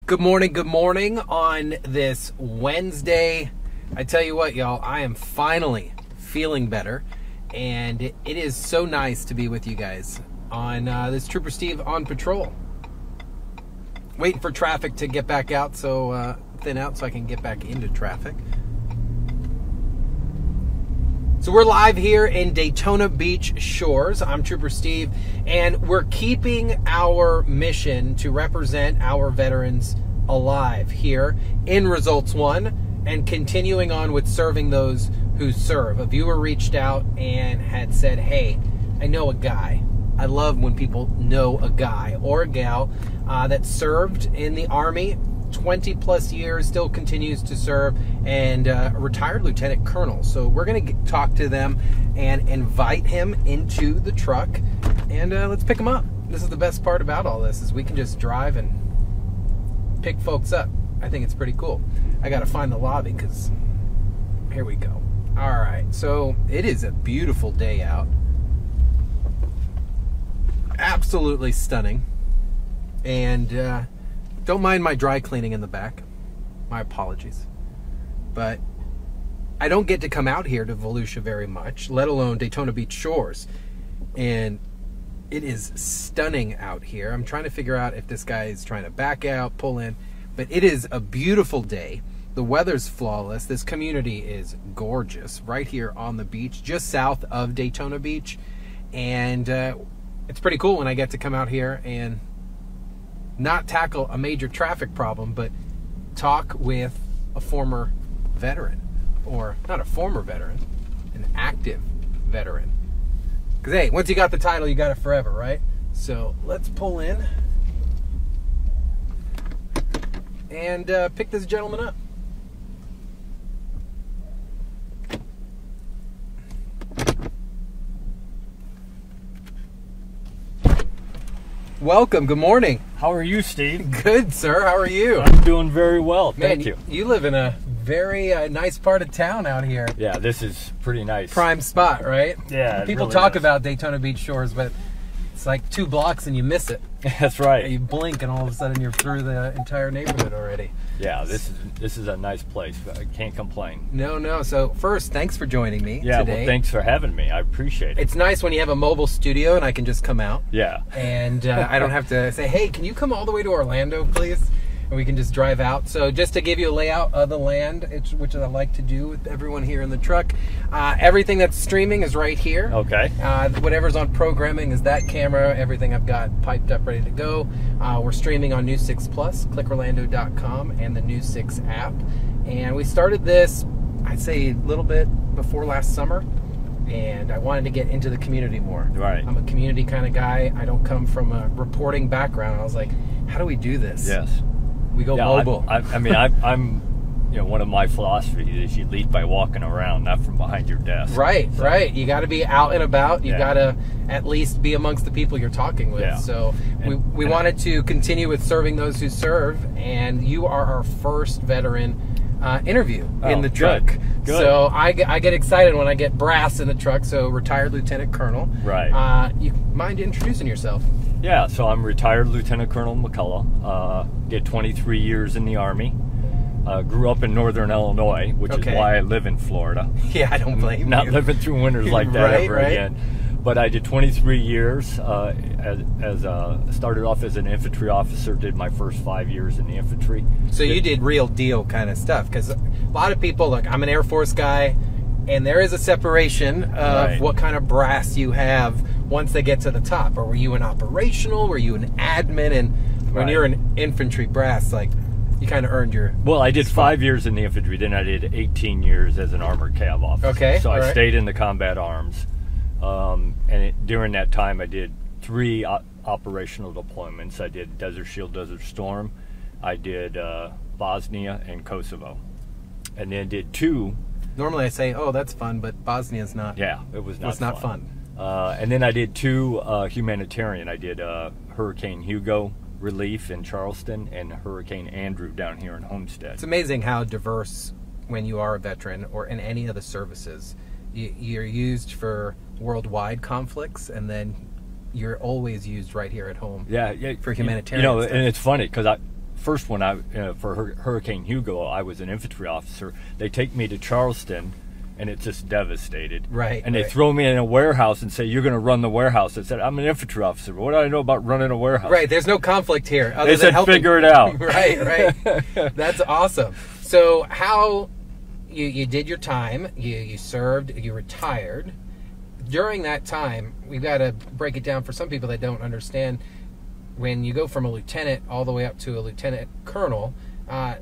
Good morning on this Wednesday. I tell you what, y'all, I am finally feeling better, and it is so nice to be with you guys on this Trooper Steve on patrol. Waiting for traffic to get back out, so thin out so I can get back into traffic. So we're live here in Daytona Beach shores. I'm Trooper Steve, and we're keeping our mission to represent our veterans alive here in Results 1 and continuing on with serving those who serve. A viewer reached out and had said, hey, I know a guy. I love when people know a guy or a gal that served in the Army 20 plus years, still continues to serve, and a retired lieutenant colonel. So we're going to talk to them and invite him into the truck, and let's pick him up. This is the best part about all this, is we can just drive and pick folks up. I think it's pretty cool. I got to find the lobby because here we go. All right, so it is a beautiful day out. Absolutely stunning. And don't mind my dry cleaning in the back. My apologies. But I don't get to come out here to Volusia very much, let alone Daytona Beach shores. And it is stunning out here. I'm trying to figure out if this guy is trying to back out, pull in. But it is a beautiful day. The weather's flawless. This community is gorgeous right here on the beach, just south of Daytona Beach. And it's pretty cool when I get to come out here and not tackle a major traffic problem, but talk with a former veteran, or not a former veteran, an active veteran. Because, hey, once you got the title, you got it forever, right? So let's pull in and pick this gentleman up. Welcome. Good morning. How are you, Steve? Good, sir. How are you? I'm doing very well. Thank you. You live in a very nice part of town out here. Yeah, this is pretty nice. Prime spot, right? Yeah. People really talk is. about Daytona Beach shores, but it's like 2 blocks and you miss it. That's right. You blink and all of a sudden you're through the entire neighborhood already. Yeah, this is a nice place. I can't complain. No. So first, thanks for joining me Yeah, today. well, thanks for having me. I appreciate it. It's nice when you have a mobile studio and I can just come out. Yeah. And I don't have to say, hey, can you come all the way to Orlando, please? And we can just drive out. So just to give you a layout of the land, which I like to do with everyone here in the truck, everything that's streaming is right here. Okay. Whatever's on programming is that camera. Everything I've got piped up, ready to go. We're streaming on News 6 Plus, clickorlando.com, and the News 6 app. And we started this, I'd say, a little bit before last summer. And I wanted to get into the community more. Right. I'm a community kind of guy. I don't come from a reporting background. I was like, how do we do this? Yes. We go mobile. I'm one of my philosophies is you lead by walking around, not from behind your desk. Right, So, right. You got to be out and about. You Yeah. got to at least be amongst the people you're talking with. Yeah. So we wanted to continue with serving those who serve, and you are our first veteran interview in the truck. Good. So I get excited when I get brass in the truck. So retired Lieutenant Colonel. Right. You mind introducing yourself? Yeah, so I'm retired Lieutenant Colonel McCulloch. Did 23 years in the Army. Grew up in northern Illinois, which is why I live in Florida. Yeah, I don't blame you. Not living through winters like that Right, ever right. again. But I did 23 years. Started off as an infantry officer. Did my first 5 years in the infantry. So you did real deal kind of stuff, because a lot of people, look, I'm an Air Force guy, and there is a separation of Right. what kind of brass you have once they get to the top. Or were you an operational? Were you an admin? And when Right. you're an infantry brass, like, you kind of earned your... Well, I did 5 years in the infantry. Then I did 18 years as an armored cav officer. Okay, So I all right. stayed in the combat arms. During that time, I did 3 operational deployments. I did Desert Shield, Desert Storm. I did Bosnia and Kosovo. And then did 2... Normally I say, oh, that's fun, but Bosnia's not. Yeah, it was not It's not fun. And then I did 2 humanitarian. I did Hurricane Hugo relief in Charleston and Hurricane Andrew down here in Homestead. It's amazing how diverse, when you are a veteran or in any of the services, you're used for worldwide conflicts, and then you're always used right here at home. Yeah, for humanitarian You know, stuff. and it's funny because first one, for Hurricane Hugo, I was an infantry officer. They take me to Charleston, and it's just devastated. Right. And they throw me in a warehouse and say, "You're going to run the warehouse." I said, "I'm an infantry officer. What do I know about running a warehouse?" Right. There's no conflict here. They said, "Figure it out." Right. That's awesome. So how you did your time, you served, you retired. During that time, we've got to break it down for some people that don't understand. When you go from a lieutenant all the way up to a lieutenant colonel,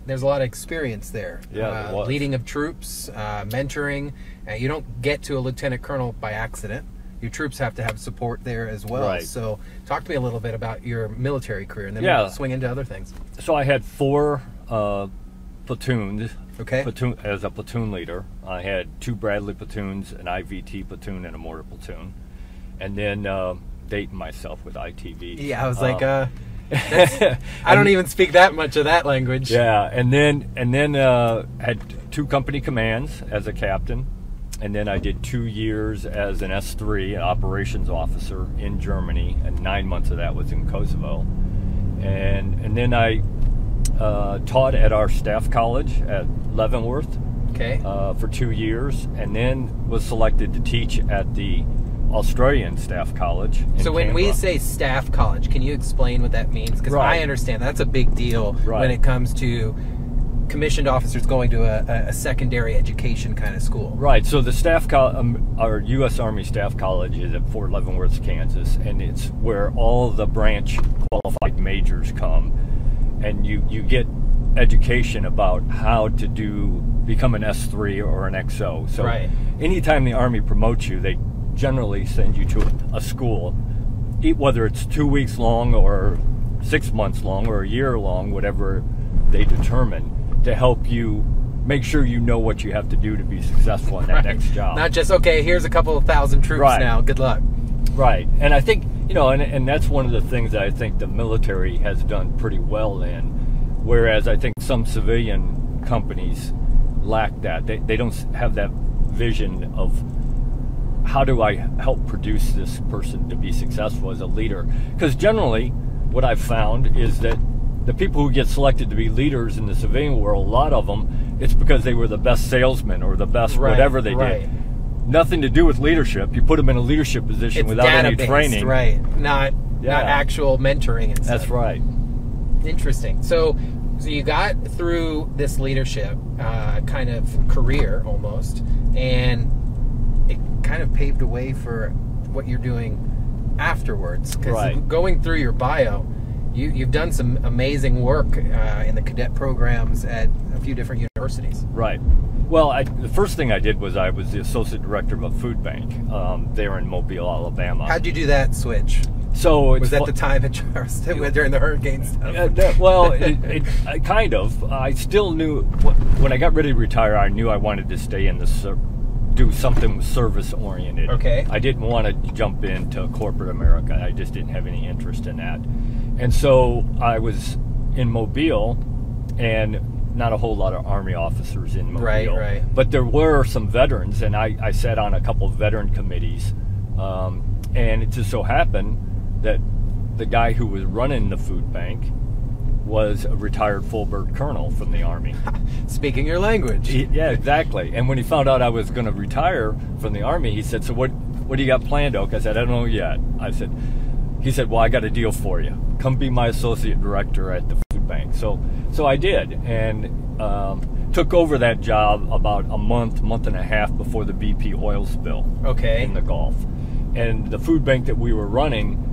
there's a lot of experience there. Yeah, leading of troops, mentoring. You don't get to a lieutenant colonel by accident. Your troops have to have support there as well. Right. So talk to me a little bit about your military career, and then Yeah. we'll swing into other things. So I had 4 platoons. Okay. As a platoon leader, I had 2 Bradley platoons, an IVT platoon, and a mortar platoon, and then dating myself with ITV. Yeah, I was like, I don't even speak that much of that language. Yeah, and then had 2 company commands as a captain, and then I did 2 years as an S3, an operations officer in Germany, and 9 months of that was in Kosovo, and then I taught at our staff college at Leavenworth. Okay. For 2 years, and then was selected to teach at the Australian Staff College. So when we say staff college, can you explain what that means? Because I understand that's a big deal when it comes to commissioned officers going to a secondary education kind of school. Right. So the staff, our U.S. Army Staff College is at Fort Leavenworth, Kansas, and it's where all the branch qualified majors come, and you get education about how to become an S3 or an XO. So anytime the Army promotes you, they generally send you to a school, whether it's 2 weeks long or 6 months long or a year long, whatever they determine, to help you make sure you know what you have to do to be successful in that next job. Not just, okay, here's a couple of thousand troops now, good luck. Right. And I think, and that's one of the things that I think the military has done pretty well in, whereas I think some civilian companies lack that. They don't have that vision of, how do I help produce this person to be successful as a leader? Because generally, what I've found is that the people who get selected to be leaders in the civilian world, a lot of them, it's because they were the best salesman or the best whatever they did. Nothing to do with leadership. You put them in a leadership position without any training. Right. Not actual mentoring and stuff. That's right. Interesting. So you got through this leadership kind of career almost, and it kind of paved the way for what you're doing afterwards. Because going through your bio, you've done some amazing work in the cadet programs at a few different universities. Right. Well, the first thing I did was I was the associate director of a food bank there in Mobile, Alabama. How'd you do that switch? So was that the time at Charleston during the hurricane stuff? Well, I kind of. I still knew when I got ready to retire. I knew I wanted to stay in do something service oriented. Okay. I didn't want to jump into corporate America. I just didn't have any interest in that. And so I was in Mobile, and not a whole lot of Army officers in Mobile. Right. But there were some veterans, and I sat on a couple of veteran committees. And it just so happened that the guy who was running the food bank was a retired full-bird colonel from the Army. Speaking your language. Yeah, exactly. And when he found out I was going to retire from the Army, he said, "So what do you got planned, Oak?" I said, "I don't know yet." He said, "Well, I got a deal for you. Come be my associate director at the food bank." So I did, and took over that job about a month and a half before the BP oil spill in the Gulf. And the food bank that we were running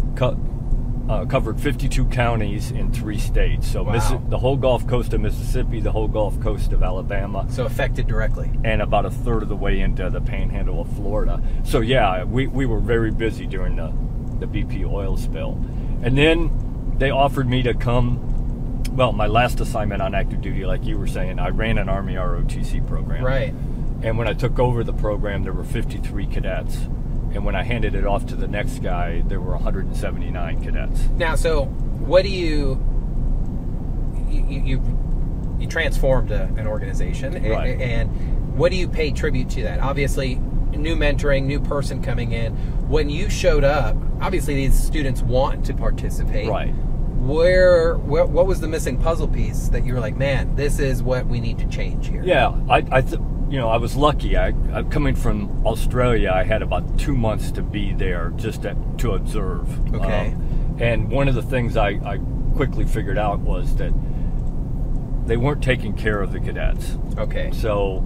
covered 52 counties in 3 states. So the whole Gulf Coast of Mississippi, the whole Gulf Coast of Alabama. So affected directly. And about a third of the way into the panhandle of Florida. So yeah, we were very busy during the BP oil spill. And then they offered me to come, well, my last assignment on active duty, like you were saying, I ran an Army ROTC program. Right. And when I took over the program, there were 53 cadets. And when I handed it off to the next guy, there were 179 cadets. Now, so what do you transformed an organization, and what do you pay tribute to that? Obviously, new mentoring, new person coming in. When you showed up, obviously these students want to participate. Right. what was the missing puzzle piece that you were like, man, this is what we need to change here? Yeah, I was lucky. I coming from Australia, I had about 2 months to be there just to observe. Okay. And one of the things I quickly figured out was that they weren't taking care of the cadets. Okay. So,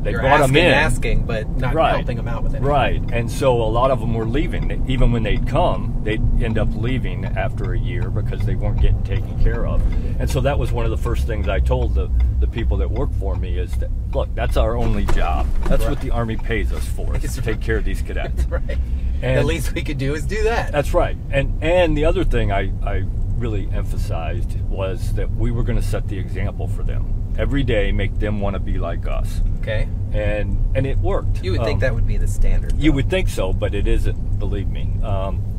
they You're brought them in. asking, but not helping them out with it. Right. And so a lot of them were leaving. Even when they'd come, they'd end up leaving after a year because they weren't getting taken care of. And so that was one of the first things I told the people that work for me is that, look, that's our only job. That's what the Army pays us for, is to take care of these cadets. Right. And the least we could do is do that. That's right. And the other thing I really emphasized was that we were going to set the example for them. Every day, make them want to be like us. Okay. And it worked. You would think that would be the standard, though. You would think so, but it isn't, believe me,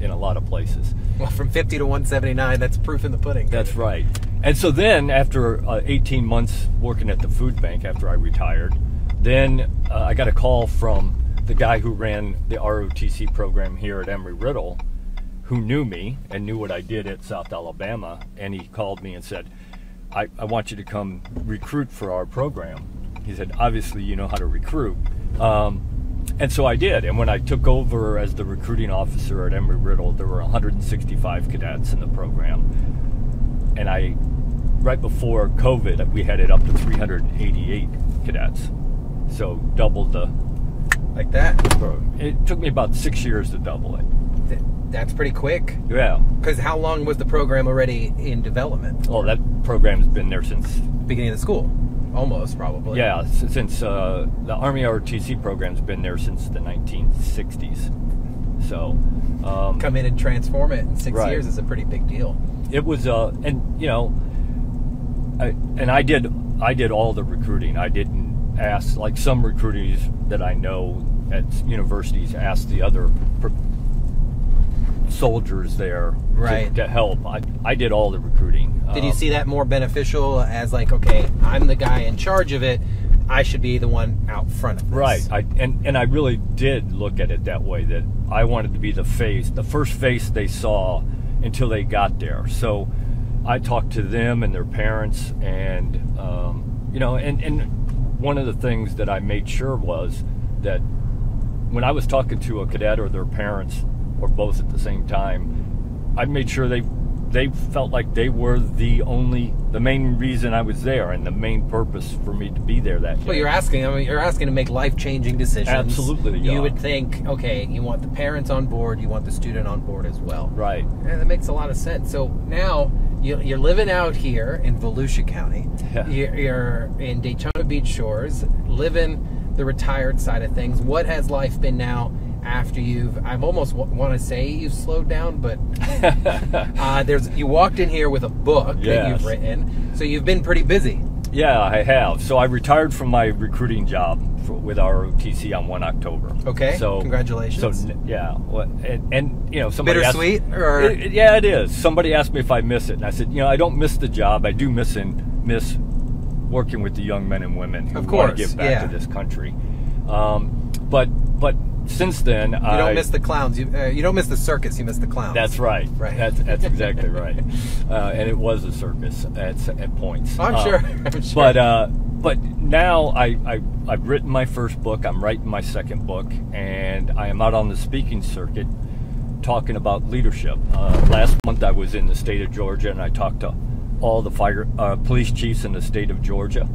in a lot of places. Well, from 50 to 179, that's proof in the pudding. That's right. And so then, after 18 months working at the food bank after I retired, then I got a call from the guy who ran the ROTC program here at Embry-Riddle, who knew me and knew what I did at South Alabama, and he called me and said, I want you to come recruit for our program. He said, obviously you know how to recruit. And so I did. And when I took over as the recruiting officer at Embry-Riddle, there were 165 cadets in the program. And right before COVID, we had it up to 388 cadets. So doubled the... Like that? It took me about 6 years to double it. That's pretty quick. Yeah. Because how long was the program already in development? Oh, that program's been there since... Beginning of the school. Almost, probably. Yeah, since the Army ROTC program's been there since the 1960s. So... come in and transform it in 6 Right. years is a pretty big deal. It was, I did all the recruiting. I didn't ask, like some recruiters that I know at universities ask the other soldiers there to help. I did all the recruiting. Did you see that more beneficial as like, okay, I'm the guy in charge of it, I should be the one out front of this? Right. And I really did look at it that way, that I wanted to be the first face they saw until they got there. So I talked to them and their parents, and and one of the things that I made sure was that when I was talking to a cadet or their parents, or both at the same time, I made sure they felt like they were the main reason I was there and the main purpose for me to be there that day. Well, you're asking to make life-changing decisions. Absolutely. You would think, okay, you want the parents on board, you want the student on board as well. Right. And that makes a lot of sense. So now you're living out here in Volusia County. Yeah. You're in Daytona Beach Shores, living the retired side of things. What has life been now after I almost want to say you've slowed down, but you walked in here with a book that you've written, so you've been pretty busy. Yeah, I have. So I retired from my recruiting job with ROTC on 1 October. Okay, so congratulations. So yeah, and somebody bittersweet, yeah, it is. Somebody asked me if I miss it, and I said, I don't miss the job. I do miss working with the young men and women who want to give back to this country. But since then, you don't miss the clowns. You don't miss the circus. You miss the clowns. That's right. Right. That's exactly right. And it was a circus at points. I'm sure. I'm sure. But now I've written my first book. I'm writing my second book, and I am out on the speaking circuit talking about leadership. Last month I was in the state of Georgia, and I talked to all the police chiefs in the state of Georgia.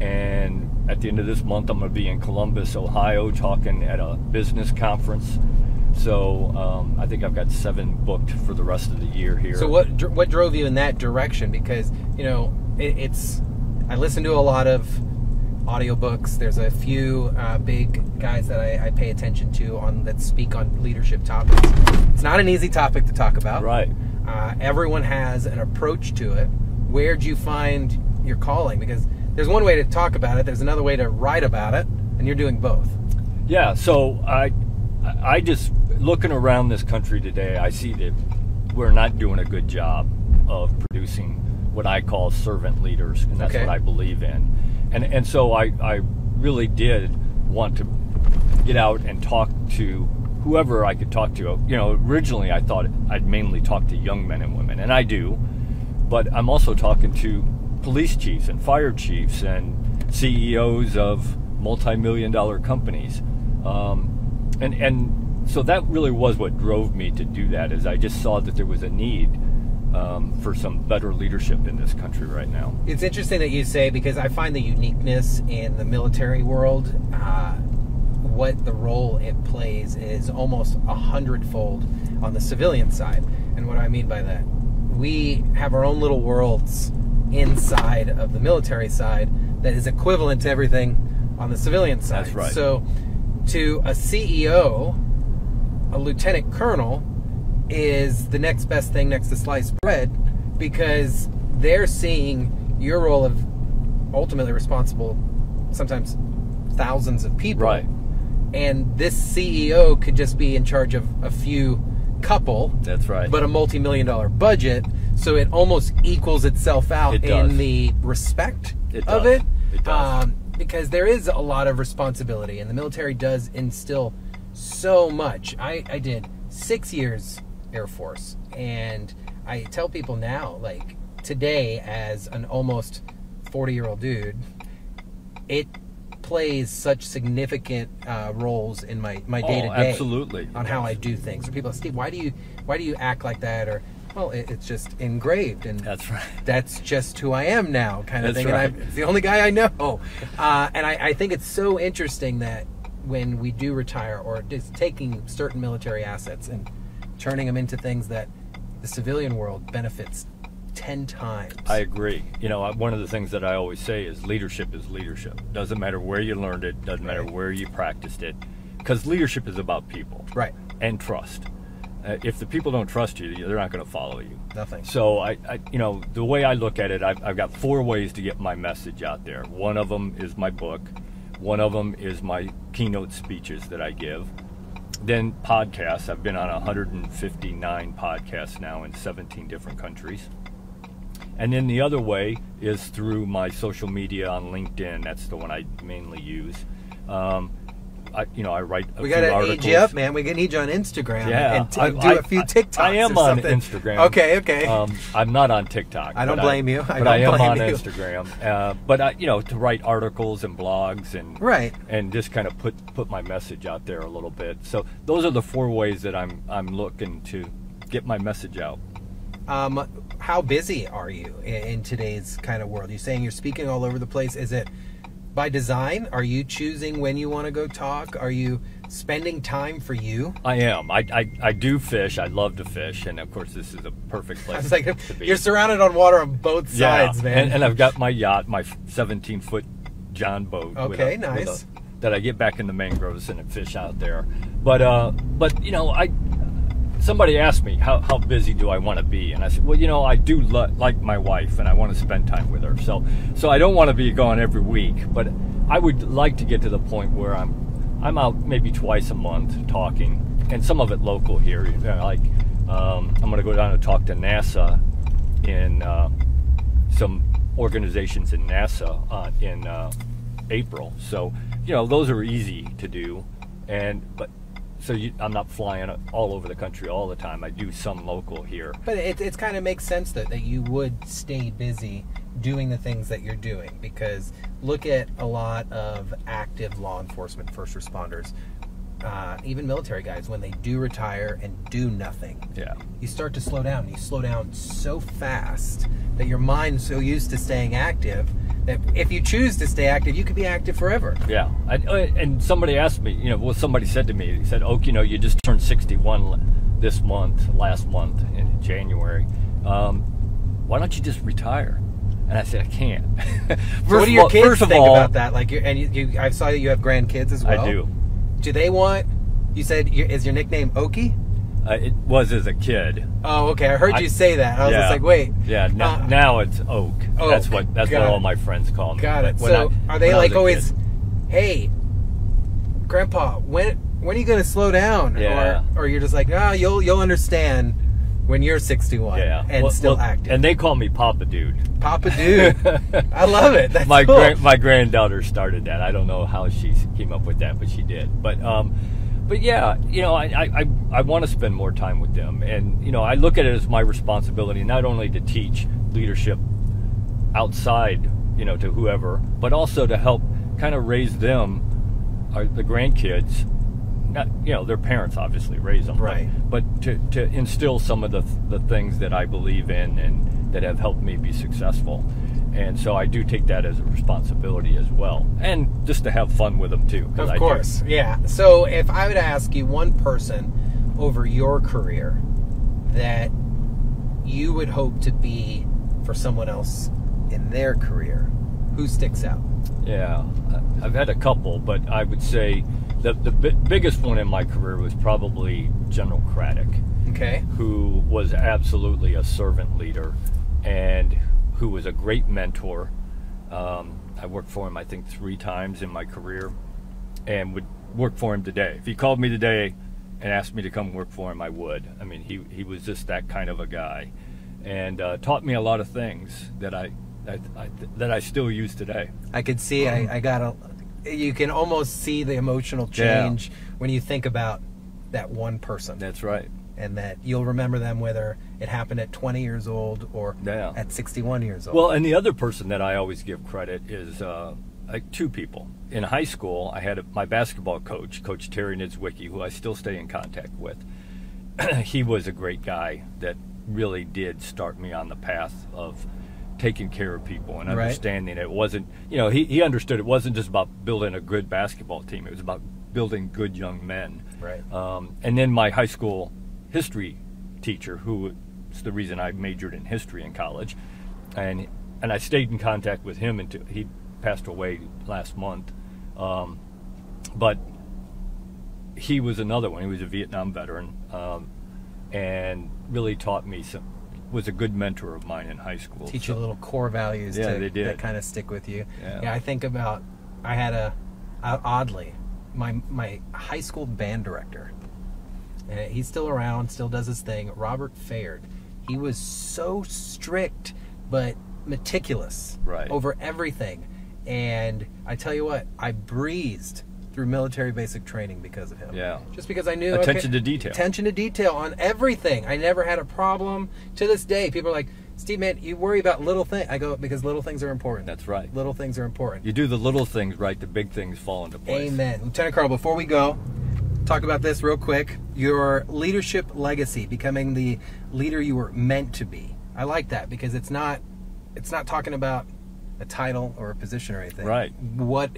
And at the end of this month, I'm going to be in Columbus, Ohio, talking at a business conference. So I think I've got 7 booked for the rest of the year here. So what drove you in that direction? Because I listen to a lot of audiobooks. There's a few big guys that I pay attention to that speak on leadership topics. It's not an easy topic to talk about. Right. Everyone has an approach to it. Where'd you find your calling? Because there's one way to talk about it, there's another way to write about it, and you're doing both. Yeah, so I just, looking around this country today, I see that we're not doing a good job of producing what I call servant leaders, and that's what I believe in. And so I really did want to get out and talk to whoever I could talk to. You know, originally I thought I'd mainly talk to young men and women, and I do, but I'm also talking to police chiefs and fire chiefs and CEOs of multi-million-dollar companies, and so that really was what drove me to do that. Is I just saw that there was a need for some better leadership in this country right now. It's interesting that you say, because I find the uniqueness in the military world, what the role it plays is almost 100-fold on the civilian side. And what I mean by that, we have our own little worlds inside of the military side that is equivalent to everything on the civilian side. That's right. So to a CEO, a lieutenant colonel is the next best thing next to sliced bread, because they're seeing your role of ultimately responsible, sometimes thousands of people. Right. And this CEO could just be in charge of a few couple. That's right. But a multi-million-dollar budget, so it almost equals itself out in the respect of it. It does. Because there is a lot of responsibility, and the military does instill so much. I did 6 years Air Force, and I tell people now, like today, as an almost 40-year-old dude, it plays such significant roles in my day-to-day. Absolutely. On how I do things. So people, Steve, why do you act like that? Or, well, it's just engraved, and that's right. That's just who I am now, kind of That's thing. right. And it's the only guy I know. And I think it's so interesting that when we do retire, or just taking certain military assets and turning them into things that the civilian world benefits 10 times. I agree. You know, one of the things that I always say is leadership is leadership. Doesn't matter where you learned it, doesn't matter where you practiced it, because leadership is about people. Right. And trust. If the people don't trust you, they're not going to follow you. Nothing. So I you know, the way I look at it, I've got 4 ways to get my message out there. One of them is my book. One of them is my keynote speeches that I give. Then podcasts. I've been on 159 podcasts now in 17 different countries. And then the other way is through my social media on LinkedIn. That's the one I mainly use. I write a we few gotta articles. age you up, man. We need you on Instagram. Yeah, and do a few TikToks. I am or on something. Instagram. Okay. I'm not on TikTok. I don't blame you. But I am on Instagram. But to write articles and blogs and just kind of put my message out there a little bit. So those are the 4 ways that I'm looking to get my message out. How busy are you in today's kind of world? You're saying you're speaking all over the place. Is it by design? Are you choosing when you want to go talk? Are you spending time for you? I am. I do fish. I love to fish, and of course this is a perfect place to be. You're surrounded on water on both sides, man. And I've got my yacht, my 17-foot John boat. Okay, nice. That I get back in the mangroves and fish out there. But somebody asked me how busy do I want to be, and I said, well, I do like my wife, and I want to spend time with her. So I don't want to be gone every week, but I would like to get to the point where I'm out maybe twice a month talking, and some of it local here. I'm going to go down and talk to NASA in some organizations in NASA in April. So those are easy to do, So I'm not flying all over the country all the time. I do some local here. But it kind of makes sense that you would stay busy doing the things that you're doing, because look at a lot of active law enforcement, first responders, even military guys, when they do retire and do nothing. Yeah. You start to slow down. You slow down so fast that your mind's so used to staying active that if you choose to stay active, you could be active forever. Yeah. And somebody asked me, somebody said to me, he said, Oak, you just turned 61 last month in January. Why don't you just retire? And I said, I can't. What do your kids think about that? I saw you have grandkids as well. I do. Do they want, you said, is your nickname Okie? It was as a kid. Oh, okay. I heard you say that. I was just like, wait. Yeah. Now it's Oak. That's what all my friends call me. Got it. So are they like always, hey, Grandpa, when are you going to slow down? Yeah. Or you're just like, no, you'll understand when you're 61 and still active. And they call me Papa Dude. Papa Dude. I love it. That's cool. My granddaughter started that. I don't know how she came up with that, but she did. But But yeah, I want to spend more time with them, and I look at it as my responsibility not only to teach leadership outside, to whoever, but also to help kind of raise them, the grandkids. Not, their parents obviously raise them, right? But to instill some of the things that I believe in and that have helped me be successful. And so I do take that as a responsibility as well, and just to have fun with them too. Of course, yeah. So if I would ask you one person over your career that you would hope to be for someone else in their career, who sticks out? Yeah, I've had a couple, but I would say the biggest one in my career was probably General Craddock. Okay. Who was absolutely a servant leader and who was a great mentor. I worked for him, I think, 3 times in my career, and would work for him today. If he called me today and asked me to come work for him, I would. I mean, he was just that kind of a guy, and taught me a lot of things that I still use today. I could see. You can almost see the emotional change when you think about that one person. That's right. And that you'll remember them whether it happened at 20 years old or at 61 years old. Well, and the other person that I always give credit is like 2 people. In high school, I had my basketball coach, Coach Terry Nidzwicki, who I still stay in contact with. He was a great guy that really did start me on the path of taking care of people and understanding it wasn't, he understood it wasn't just about building a good basketball team. It was about building good young men. Right. And then my high school history teacher, who is the reason I majored in history in college, and I stayed in contact with him until he passed away last month. But he was another one. He was a Vietnam veteran, and really taught me was a good mentor of mine in high school. Teach you little core values that kind of stick with you. Yeah, I think about, I had oddly, my high school band director, he's still around, still does his thing, Robert Faird. He was so strict but meticulous over everything. And I tell you what, I breezed through military basic training because of him. Yeah. Just because I knew attention to detail. Attention to detail on everything. I never had a problem. To this day, people are like, Steve, man, you worry about little things. I go, because little things are important. That's right. Little things are important. You do the little things right, the big things fall into place. Amen. Lieutenant Colonel, before we go, talk about this real quick. Your leadership legacy, becoming the leader you were meant to be. I like that because it's not talking about a title or a position or anything. Right. What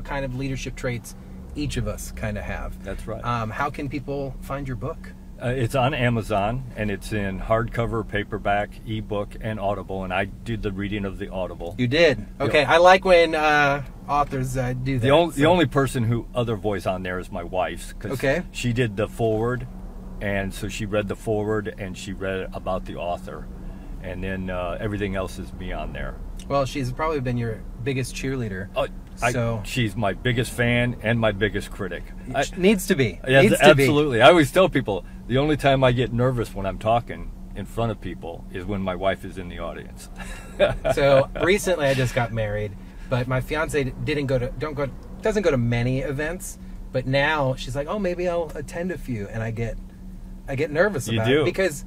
kind of leadership traits each of us kind of have. That's right. How can people find your book? It's on Amazon, and it's in hardcover, paperback, ebook, and Audible, and I did the reading of the Audible. You did? Okay. I like when authors do that. The only person who other voice on there is my wife's, because she did the foreword, and so she read the foreword, and she read about the author, and then everything else is me on there. Well, she's probably been your biggest cheerleader. She's my biggest fan and my biggest critic. Needs to be. Yeah, absolutely. I always tell people the only time I get nervous when I'm talking in front of people is when my wife is in the audience. So recently, I just got married, but my fiance doesn't go to many events. But now she's like, oh, maybe I'll attend a few, and I get nervous about it because,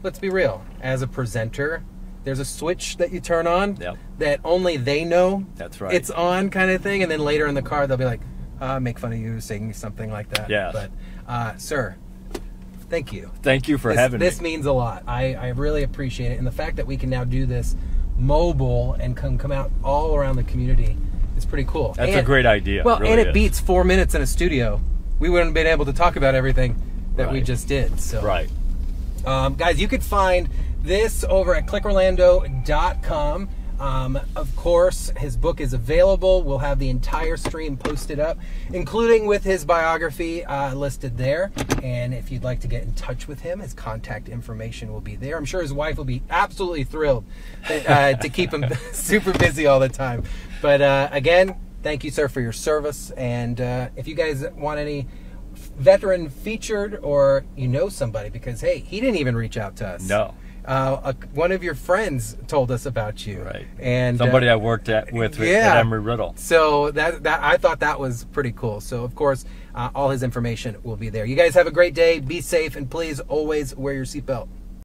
let's be real, as a presenter, there's a switch that you turn on that only they know it's on, kind of thing, and then later in the car they'll be like, make fun of you saying something like that. Yeah. But sir, thank you. Thank you for having me. This means a lot. I really appreciate it, and the fact that we can now do this mobile and come out all around the community is pretty cool. That's a great idea. Well, really and it beats 4 minutes in a studio. We wouldn't have been able to talk about everything that we just did. So guys, you could find this over at clickorlando.com. Of course, his book is available. We'll have the entire stream posted up, including with his biography listed there. And if you'd like to get in touch with him, his contact information will be there. I'm sure his wife will be absolutely thrilled to keep him super busy all the time. But again, thank you, sir, for your service. And if you guys want any veteran featured, or somebody, because hey, he didn't even reach out to us. No. one of your friends told us about you. Right. And somebody I worked with at Embry-Riddle. So that I thought that was pretty cool. So of course, all his information will be there. You guys have a great day. Be safe, and please always wear your seatbelt.